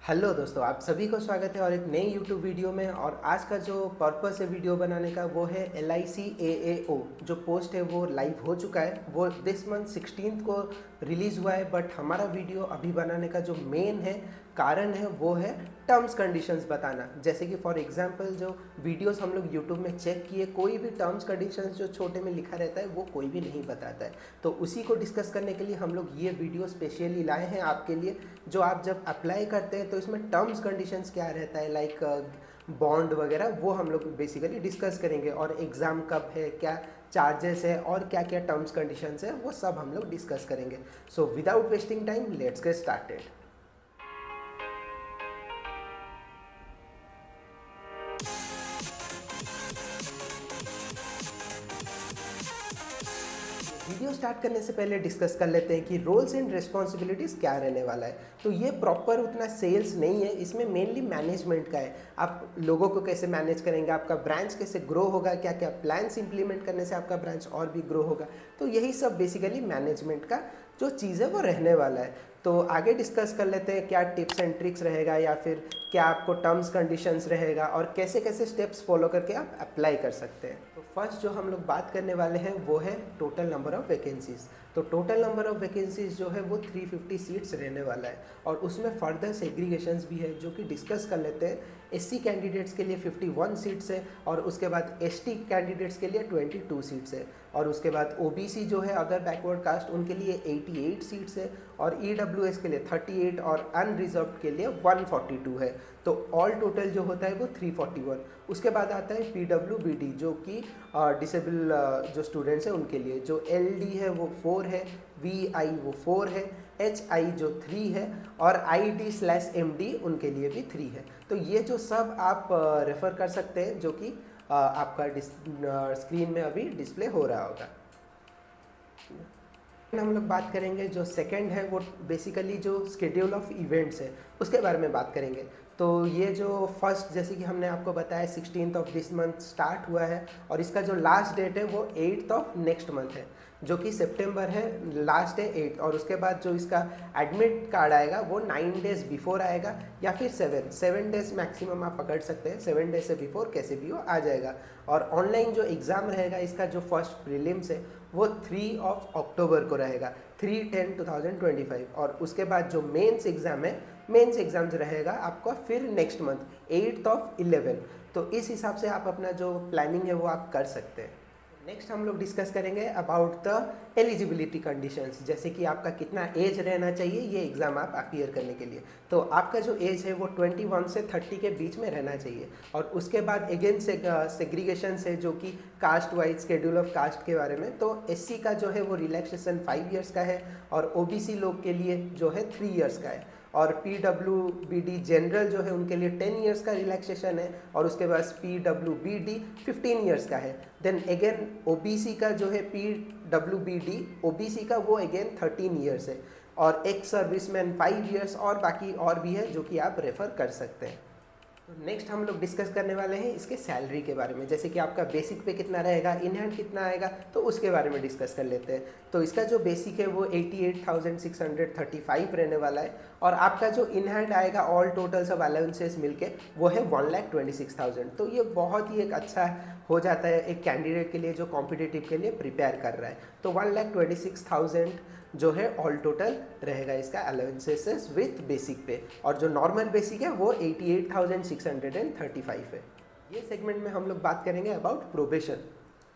Hello दोस्तों, आप सभी को स्वागत है और एक नई यूट्यूब वीडियो में। और आज का जो पर्पस है वीडियो बनाने का वो है LIC AAO। जो पोस्ट है वो लाइव हो चुका है, वो दिस मंथ 16 को रिलीज़ हुआ है। बट हमारा वीडियो अभी बनाने का जो मेन है कारण है वो है टर्म्स कंडीशंस बताना। जैसे कि फॉर एग्जांपल जो वीडियोस हम लोग यूट्यूब में चेक किए, कोई भी टर्म्स कंडीशंस जो छोटे में लिखा रहता है वो कोई भी नहीं बताता है। तो उसी को डिस्कस करने के लिए हम लोग ये वीडियो स्पेशली लाए हैं आपके लिए। जो आप जब अप्लाई करते हैं तो इसमें टर्म्स कंडीशंस क्या रहता है, लाइक बॉन्ड वगैरह, वो हम लोग बेसिकली डिस्कस करेंगे। और एग्ज़ाम कब है, क्या चार्जेस है और क्या क्या टर्म्स कंडीशंस है, वो सब हम लोग डिस्कस करेंगे। So without wasting time let's get started. Video start करने से पहले डिस्कस कर लेते हैं कि रोल्स एंड रिस्पॉन्सिबिलिटीज़ क्या रहने वाला है। तो ये प्रॉपर उतना सेल्स नहीं है, इसमें मेनली मैनेजमेंट का है। आप लोगों को कैसे मैनेज करेंगे, आपका ब्रांच कैसे ग्रो होगा, क्या क्या प्लान्स इंप्लीमेंट करने से आपका ब्रांच और भी ग्रो होगा। तो यही सब बेसिकली मैनेजमेंट का जो चीज़ है वो रहने वाला है। तो आगे डिस्कस कर लेते हैं क्या टिप्स एंड ट्रिक्स रहेगा, या फिर क्या आपको टर्म्स कंडीशंस रहेगा और कैसे कैसे स्टेप्स फॉलो करके आप अप्लाई कर सकते हैं। तो फर्स्ट जो हम लोग बात करने वाले हैं वो है टोटल नंबर ऑफ़ वैकेंसीज़। तो टोटल नंबर ऑफ़ वैकेंसीज़ जो है वो 350 सीट्स रहने वाला है। और उसमें फर्दर सेग्रीगेशंस भी है जो कि डिस्कस कर लेते हैं। SC कैंडिडेट्स के लिए 51 सीट्स है, और उसके बाद ST कैंडिडेट्स के लिए 22 सीट्स है, और उसके बाद OBC जो है अदर बैकवर्ड कास्ट उनके लिए 88 सीट्स है, और EWS के लिए 38 और अनरिजर्व्ड के लिए 142 है। तो ऑल टोटल जो होता है वो 341। उसके बाद आता है PWBD जो कि डिसेबल जो स्टूडेंट्स हैं उनके लिए, जो LD है वो 4 है, VI वो 4 है, HI जो 3 है, और ID/MD उनके लिए भी 3 है। तो ये जो सब आप रेफ़र कर सकते हैं, जो कि आपका स्क्रीन में अभी डिस्प्ले हो रहा होगा। हम लोग बात करेंगे जो सेकंड है वो बेसिकली जो स्केड्यूल ऑफ इवेंट्स है उसके बारे में बात करेंगे। तो ये जो फर्स्ट, जैसे कि हमने आपको बताया 16th of this month start हुआ है, और इसका जो लास्ट डेट है वो 8th ऑफ नेक्स्ट मंथ है, जो कि सितंबर है। लास्ट है 8, और उसके बाद जो इसका एडमिट कार्ड आएगा वो 9 डेज़ बिफोर आएगा, या फिर 7 डेज़ मैक्सिमम आप पकड़ सकते हैं। 7 डेज से बिफोर कैसे भी हो आ जाएगा। और ऑनलाइन जो एग्ज़ाम रहेगा इसका जो फर्स्ट प्रीलिम्स है वो 3 अक्टूबर को रहेगा, 3/10/2025। और उसके बाद जो मेंस एग्ज़ाम है, मेंस एग्ज़ाम्स रहेगा आपका फिर नेक्स्ट मंथ 8/11। तो इस हिसाब से आप अपना जो प्लानिंग है वो आप कर सकते हैं। नेक्स्ट हम लोग डिस्कस करेंगे अबाउट द एलिजिबिलिटी कंडीशंस, जैसे कि आपका कितना एज रहना चाहिए ये एग्ज़ाम आप अपीयर करने के लिए। तो आपका जो एज है वो 21 से 30 के बीच में रहना चाहिए। और उसके बाद अगेन सेग्रीगेशन है जो कि caste wise schedule of caste के बारे में। तो SC का जो है वो रिलैक्सेशन 5 ईयर्स का है, और OBC लोग के लिए जो है 3 ईयर्स का है, और PWBD जनरल जो है उनके लिए 10 ईयर्स का रिलैक्सेशन है, और उसके बाद PWBD 15 ईयर्स का है। देन अगेन OBC का जो है PWBD OBC का वो अगेन 13 ईयर्स है, और एक्स सर्विसमैन 5 ईयर्स, और बाकी और भी है जो कि आप रेफ़र कर सकते हैं। तो नेक्स्ट हम लोग डिस्कस करने वाले हैं इसके सैलरी के बारे में, जैसे कि आपका बेसिक पे कितना रहेगा, इन हैंड कितना आएगा, तो उसके बारे में डिस्कस कर लेते हैं। तो इसका जो बेसिक है वो 88,635 रहने वाला है, और आपका जो इन हैंड आएगा ऑल टोटल सब अलाउंसेस मिलके वो है 1,26,000। तो ये बहुत ही एक अच्छा हो जाता है एक कैंडिडेट के लिए जो कॉम्पिटिटिव के लिए प्रिपेयर कर रहा है। तो 1,26,000 जो है ऑल टोटल रहेगा इसका अलाउंसेस विथ बेसिक पे, और जो नॉर्मल बेसिक है वो 88,635 है। ये सेगमेंट में हम लोग बात करेंगे अबाउट प्रोबेशन।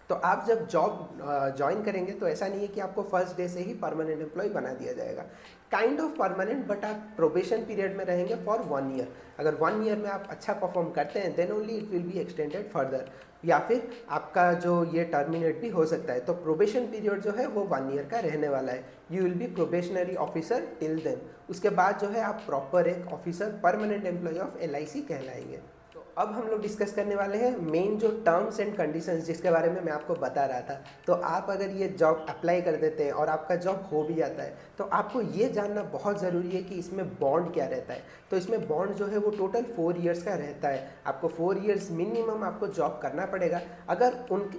तो आप जब जॉब ज्वाइन करेंगे तो ऐसा नहीं है कि आपको फर्स्ट डे से ही परमानेंट एम्प्लॉय बना दिया जाएगा। काइंड ऑफ परमानेंट, बट आप प्रोबेशन पीरियड में रहेंगे फॉर 1 ईयर। अगर 1 ईयर में आप अच्छा परफॉर्म करते हैं then only it will be extended further, या फिर आपका जो ये टर्मिनेट भी हो सकता है। तो प्रोबेशन पीरियड जो है वो 1 ईयर का रहने वाला है। You will be probationary officer till then. उसके बाद जो है आप प्रॉपर एक officer permanent employ of LIC कहलाएंगे। तो अब हम लोग डिस्कस करने वाले हैं मेन जो टर्म्स एंड कंडीशंस जिसके बारे में मैं आपको बता रहा था। तो आप अगर ये जॉब अप्लाई कर देते हैं और आपका जॉब हो भी जाता है तो आपको ये जानना बहुत ज़रूरी है कि इसमें बॉन्ड क्या रहता है। तो इसमें बॉन्ड जो है वो टोटल 4 इयर्स का रहता है। आपको 4 इयर्स मिनिमम आपको जॉब करना पड़ेगा। अगर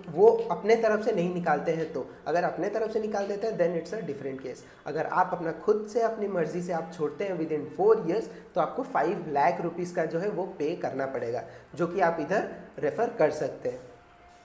वो अपने तरफ से नहीं निकालते हैं तो, अगर अपने तरफ से निकाल देते हैं then it's a different case. अगर आप अपना खुद से अपनी मर्जी से आप छोड़ते हैं विद इन 4 इयर्स तो आपको 5 लाख रुपीज़ का जो है वो पे करना पड़ेगा, जो कि आप इधर रेफ़र कर सकते हैं।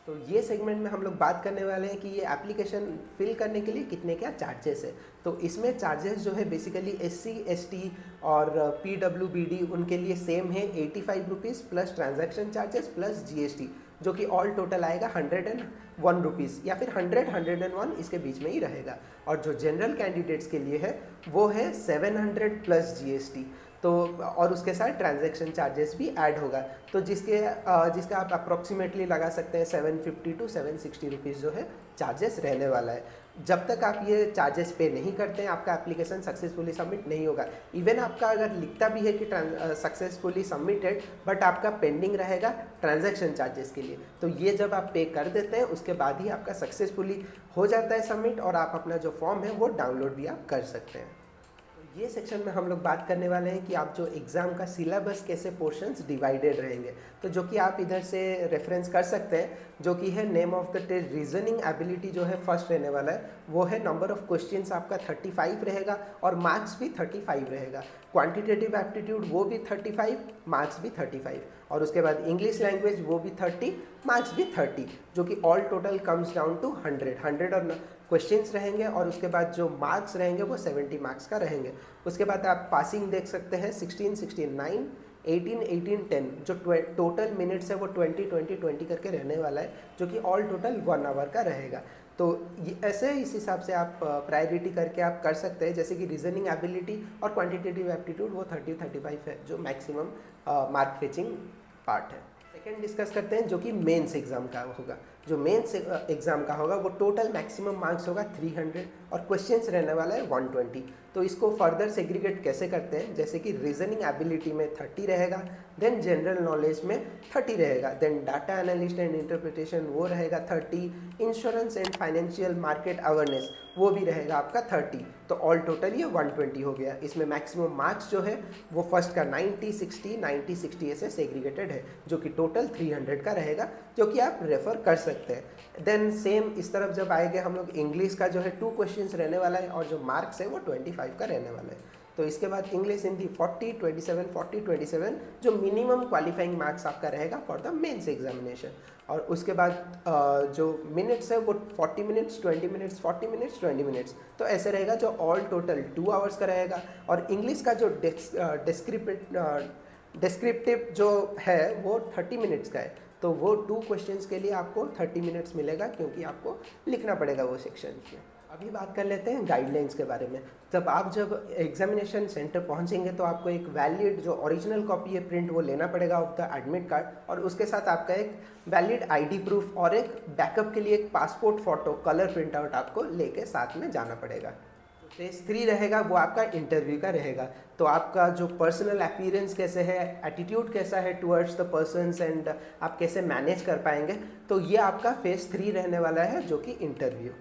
तो ये सेगमेंट में हम लोग बात करने वाले हैं कि ये एप्लीकेशन फिल करने के लिए कितने क्या चार्जेस है। तो इसमें चार्जेस जो है बेसिकली SC ST और PWBD उनके लिए सेम है 85 rupees plus transaction charges plus GST, जो कि ऑल टोटल आएगा 101 रुपीज़ या फिर 101 इसके बीच में ही रहेगा। और जो जनरल कैंडिडेट्स के लिए है वो है 700 प्लस GST। तो और उसके साथ ट्रांजैक्शन चार्जेस भी ऐड होगा, तो जिसका आप अप्रॉक्सीमेटली लगा सकते हैं 750 टू 760 रुपीज़ जो है चार्जेस रहने वाला है। जब तक आप ये चार्जेस पे नहीं करते हैं आपका एप्लीकेशन सक्सेसफुली सबमिट नहीं होगा। इवन आपका अगर लिखता भी है कि सक्सेसफुली सबमिटेड बट आपका पेंडिंग रहेगा ट्रांजैक्शन चार्जेस के लिए, तो ये जब आप पे कर देते हैं उसके बाद ही आपका सक्सेसफुली हो जाता है सबमिट और आप अपना जो फॉर्म है वो डाउनलोड भी आप कर सकते हैं। ये सेक्शन में हम लोग बात करने वाले हैं कि आप जो एग्ज़ाम का सिलेबस कैसे पोर्शंस डिवाइडेड रहेंगे, तो जो कि आप इधर से रेफरेंस कर सकते हैं, जो कि है name of the test reasoning ability जो है फर्स्ट रहने वाला है वो है नंबर ऑफ क्वेश्चंस आपका 35 रहेगा और मार्क्स भी 35 रहेगा। क्वांटिटेटिव एप्टीट्यूड वो भी 35, मार्क्स भी 35 और उसके बाद इंग्लिश लैंग्वेज वो भी 30, मार्क्स भी 30, जो कि all total comes down to 100 और क्वेश्चंस रहेंगे और उसके बाद जो मार्क्स रहेंगे वो 70 मार्क्स का रहेंगे। उसके बाद आप पासिंग देख सकते हैं 16, 16, 9, 18, 18, 10, जो टोटल मिनट्स है वो 20, 20, 20 करके रहने वाला है, जो कि ऑल टोटल 1 आवर का रहेगा। तो ऐसे इस हिसाब से आप प्रायोरिटी करके आप कर सकते हैं, जैसे कि रीजनिंग एबिलिटी और क्वांटिटेटिव एप्टीट्यूड वो 30-35 है जो मैक्सिमम मार्क फेचिंग पार्ट है। सेकेंड डिस्कस करते हैं जो कि मेंस एग्जाम का होगा। जो मेंस एग्जाम का होगा वो टोटल मैक्सिमम मार्क्स होगा 300 और क्वेश्चंस रहने वाला है 120। तो इसको फर्दर सेग्रीगेट कैसे करते हैं, जैसे कि रीजनिंग एबिलिटी में 30 रहेगा, देन जनरल नॉलेज में 30 रहेगा, then data analyst and interpretation वो रहेगा 30, insurance and financial market awareness वो भी रहेगा आपका 30। तो ऑल टोटल ये 120 हो गया। इसमें मैक्सिमम मार्क्स जो है वो फर्स्ट का 90, 60, 90, 60 ऐसे सेग्रीगेटेड है, जो कि टोटल 300 का रहेगा, जो कि आप रेफर कर सकते हैं। देन सेम इस तरफ जब आएंगे हम लोग इंग्लिश का जो है 2 क्वेश्चंस रहने वाला है और जो मार्क्स है वो 25 का रहने वाला है। तो इसके बाद इंग्लिश हिंदी 40, 27, 40, 27 जो मिनिमम क्वालिफाइंग मार्क्स आपका रहेगा फॉर द मेंस एग्जामिनेशन। और उसके बाद जो मिनट्स है वो 40 मिनट्स, 20 मिनट्स, 40 मिनट्स, 20 मिनट्स, तो ऐसे रहेगा जो ऑल टोटल 2 आवर्स का रहेगा। और इंग्लिश का जो डिस्क्रिप्टिव जो है वो 30 मिनट्स का है, तो वो 2 क्वेश्चंस के लिए आपको 30 मिनट्स मिलेगा क्योंकि आपको लिखना पड़ेगा वो सेक्शन में। अभी बात कर लेते हैं गाइडलाइंस के बारे में। जब एग्जामिनेशन सेंटर पहुंचेंगे तो आपको एक वैलिड जो ओरिजिनल कॉपी है प्रिंट वो लेना पड़ेगा ऑफ द एडमिट कार्ड, और उसके साथ आपका एक वैलिड ID प्रूफ और एक बैकअप के लिए एक passport photo colour print out आपको लेके साथ में जाना पड़ेगा। फेज 3 रहेगा वो आपका इंटरव्यू का रहेगा। तो आपका जो पर्सनल अपीयरेंस कैसे है, एटीट्यूड कैसा है टुवर्ड्स द पर्सन्स एंड आप कैसे मैनेज कर पाएंगे, तो ये आपका फेज 3 रहने वाला है जो कि इंटरव्यू।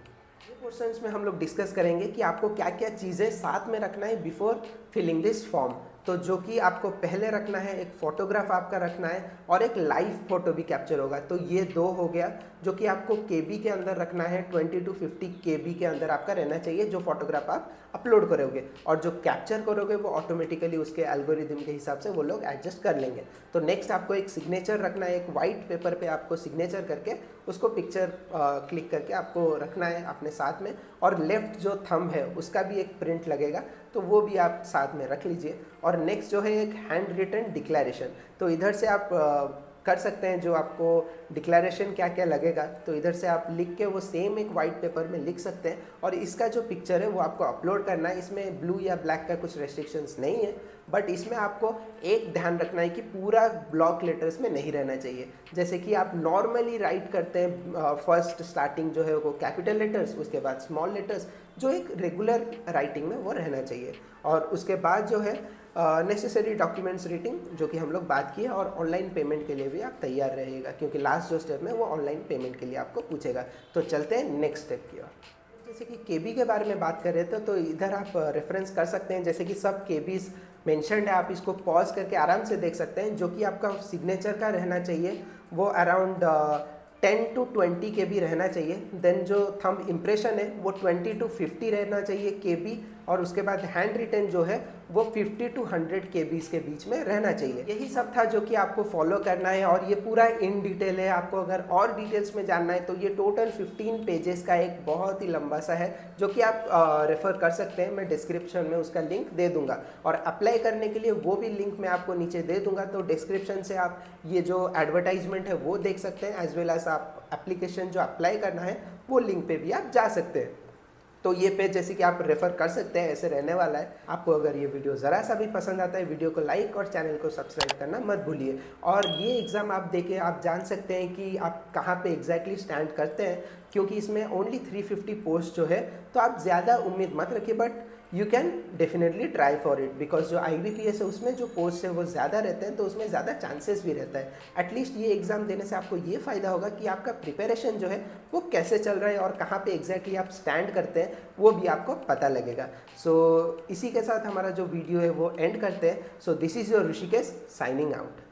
पोर्शंस में हम लोग डिस्कस करेंगे कि आपको क्या क्या चीज़ें साथ में रखना है बिफोर फिलिंग दिस फॉर्म। तो जो कि आपको पहले रखना है, एक फ़ोटोग्राफ आपका रखना है और एक लाइव फ़ोटो भी कैप्चर होगा। तो ये 2 हो गया जो कि आपको KB के अंदर रखना है, 20 to 50 KB के अंदर आपका रहना चाहिए जो फोटोग्राफ आप अपलोड करोगे, और जो कैप्चर करोगे वो ऑटोमेटिकली उसके एल्गोरिदम के हिसाब से वो लोग एडजस्ट कर लेंगे। तो नेक्स्ट आपको एक सिग्नेचर रखना है, एक वाइट पेपर पे आपको सिग्नेचर करके उसको पिक्चर क्लिक करके आपको रखना है अपने साथ में, और लेफ्ट जो थंब है उसका भी एक प्रिंट लगेगा तो वो भी आप साथ में रख लीजिए। और नेक्स्ट जो है एक हैंड रिटन डिक्लेरेशन, तो इधर से आप कर सकते हैं जो आपको डिक्लेरेशन क्या क्या लगेगा, तो इधर से आप लिख के वो सेम एक वाइट पेपर में लिख सकते हैं, और इसका जो पिक्चर है वो आपको अपलोड करना है। इसमें ब्लू या ब्लैक का कुछ रेस्ट्रिक्शंस नहीं है, बट इसमें आपको एक ध्यान रखना है कि पूरा ब्लॉक लेटर्स में नहीं रहना चाहिए। जैसे कि आप नॉर्मली राइट करते हैं, फर्स्ट स्टार्टिंग जो है वो कैपिटल लेटर्स, उसके बाद स्मॉल लेटर्स, जो एक रेगुलर राइटिंग में वो रहना चाहिए। और उसके बाद जो है नेसेसरी डॉक्यूमेंट्स रीडिंग, जो कि हम लोग बात किए, और ऑनलाइन पेमेंट के लिए भी आप तैयार रहिएगा, क्योंकि लास्ट जो स्टेप में वो ऑनलाइन पेमेंट के लिए आपको पूछेगा। तो चलते हैं नेक्स्ट स्टेप की ओर। जैसे कि केबी के बारे में बात कर रहे थे, तो इधर आप रेफरेंस कर सकते हैं, जैसे कि सब केबीज मेंशन्ड है, आप इसको पॉज करके आराम से देख सकते हैं। जो कि आपका सिग्नेचर का रहना चाहिए वो अराउंड 10 to 20 KB रहना चाहिए। देन जो थंब इम्प्रेशन है वो 20 to 50 रहना चाहिए KB, और उसके बाद हैंड रिटन जो है वो 50 to 100 KBs के बीच में रहना चाहिए। यही सब था जो कि आपको फॉलो करना है, और ये पूरा इन डिटेल है। आपको अगर और डिटेल्स में जानना है तो ये टोटल 15 पेजेस का एक बहुत ही लंबा सा है, जो कि आप रेफ़र कर सकते हैं। मैं डिस्क्रिप्शन में उसका लिंक दे दूंगा, और अप्लाई करने के लिए वो भी लिंक मैं आपको नीचे दे दूंगा। तो डिस्क्रिप्शन से आप ये जो एडवर्टाइजमेंट है वो देख सकते हैं, एज वेल एज आप एप्लीकेशन जो अप्लाई करना है वो लिंक पे भी आप जा सकते हैं। तो ये पेज जैसे कि आप रेफ़र कर सकते हैं, ऐसे रहने वाला है। आपको अगर ये वीडियो ज़रा सा भी पसंद आता है, वीडियो को लाइक और चैनल को सब्सक्राइब करना मत भूलिए। और ये एग्ज़ाम आप देके आप जान सकते हैं कि आप कहाँ पे एग्जैक्टली स्टैंड करते हैं, क्योंकि इसमें ओनली 350 पोस्ट जो है, तो आप ज़्यादा उम्मीद मत रखिए, but you can definitely try for it, because जो IBPS है उसमें जो पोस्ट है वो ज़्यादा रहते हैं, तो उसमें ज़्यादा चांसेस भी रहता है। एटलीस्ट ये एग्ज़ाम देने से आपको ये फ़ायदा होगा कि आपका प्रिपरेशन जो है वो कैसे चल रहा है और कहाँ पे एग्जैक्टली आप स्टैंड करते हैं वो भी आपको पता लगेगा। सो इसी के साथ हमारा जो वीडियो है वो एंड करते हैं। So this is your Rishikesh signing out.